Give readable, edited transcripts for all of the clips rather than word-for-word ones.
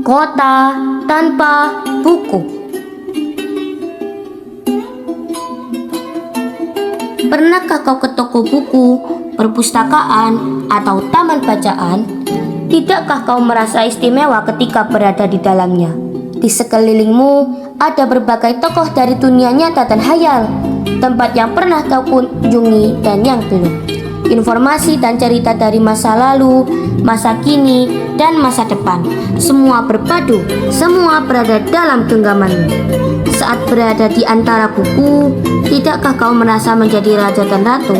Kota tanpa buku. Pernahkah kau ke toko buku, perpustakaan, atau taman bacaan? Tidakkah kau merasa istimewa ketika berada di dalamnya? Di sekelilingmu ada berbagai tokoh dari dunia nyata dan hayal, tempat yang pernah kau kunjungi dan yang belum. Informasi dan cerita dari masa lalu, masa kini, dan masa depan, semua berpadu, semua berada dalam genggamanmu. Saat berada di antara buku, tidakkah kau merasa menjadi raja dan ratu?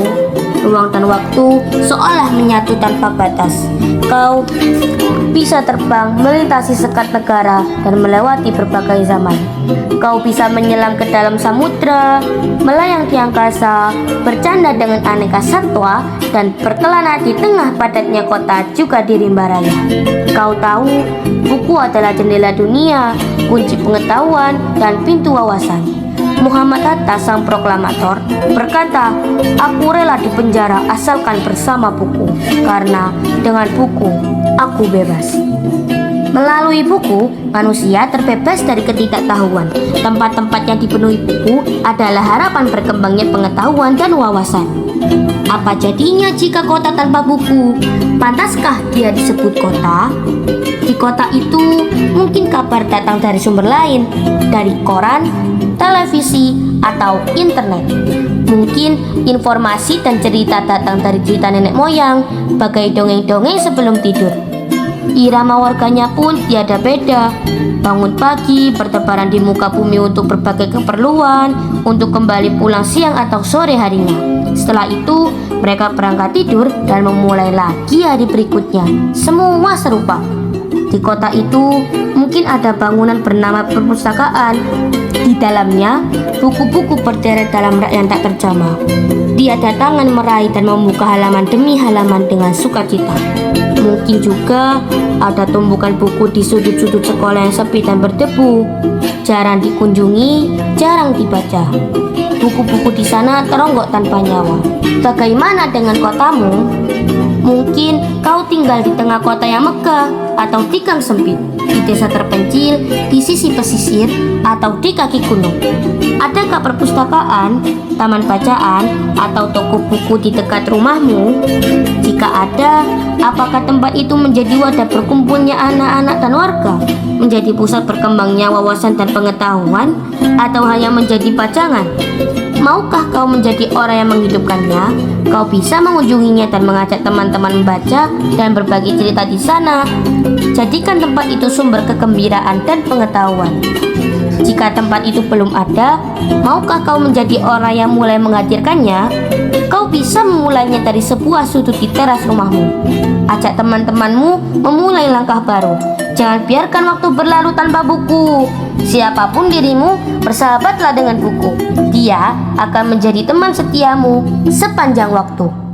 Ruang dan waktu seolah menyatu tanpa batas. Kau bisa terbang melintasi sekat negara dan melewati berbagai zaman. Kau bisa menyelam ke dalam samudra, melayang di angkasa, bercanda dengan aneka satwa, dan berkelana di tengah padatnya kota juga di rimba raya. Kau tahu, buku adalah jendela dunia, kunci pengetahuan, dan pintu wawasan. Muhammad Hatta, sang proklamator, berkata, "Aku rela dipenjara asalkan bersama buku, karena dengan buku aku bebas." Melalui buku, manusia terbebas dari ketidaktahuan. Tempat-tempat yang dipenuhi buku adalah harapan berkembangnya pengetahuan dan wawasan. Apa jadinya jika kota tanpa buku? Pantaskah dia disebut kota? Di kota itu, mungkin kabar datang dari sumber lain, dari koran, televisi, atau internet. Mungkin informasi dan cerita datang dari cerita nenek moyang, bagai dongeng-dongeng sebelum tidur. Irama warganya pun tiada beda. Bangun pagi, bertebaran di muka bumi untuk berbagai keperluan, untuk kembali pulang siang atau sore harinya. Setelah itu, mereka berangkat tidur dan memulai lagi hari berikutnya. Semua serupa. Di kota itu, mungkin ada bangunan bernama perpustakaan. Di dalamnya, buku-buku berderet dalam rak yang tak terjamah. Tiada tangan meraih dan membuka halaman demi halaman dengan sukacita. Mungkin juga ada tumpukan buku di sudut-sudut sekolah yang sepi dan berdebu, jarang dikunjungi, jarang dibaca. Buku-buku di sana teronggok tanpa nyawa. Bagaimana dengan kotamu? Mungkin kau tinggal di tengah kota yang megah, atau di gang sempit, di desa terpencil, di sisi pesisir, atau di kaki gunung. Adakah perpustakaan, taman bacaan, atau toko buku di dekat rumahmu? Jika ada, apakah tempat itu menjadi wadah berkumpulnya anak-anak dan warga? Menjadi pusat berkembangnya wawasan dan pengetahuan? Atau hanya menjadi pajangan? Maukah kau menjadi orang yang menghidupkannya? Kau bisa mengunjunginya dan mengajak teman-teman membaca dan berbagi cerita di sana. Jadikan tempat itu sumber kegembiraan dan pengetahuan. Jika tempat itu belum ada, maukah kau menjadi orang yang mulai menghadirkannya? Kau bisa memulainya dari sebuah sudut di teras rumahmu. Ajak teman-temanmu memulai langkah baru. Jangan biarkan waktu berlalu tanpa buku. Siapapun dirimu, bersahabatlah dengan buku. Dia akan menjadi teman setiamu sepanjang waktu.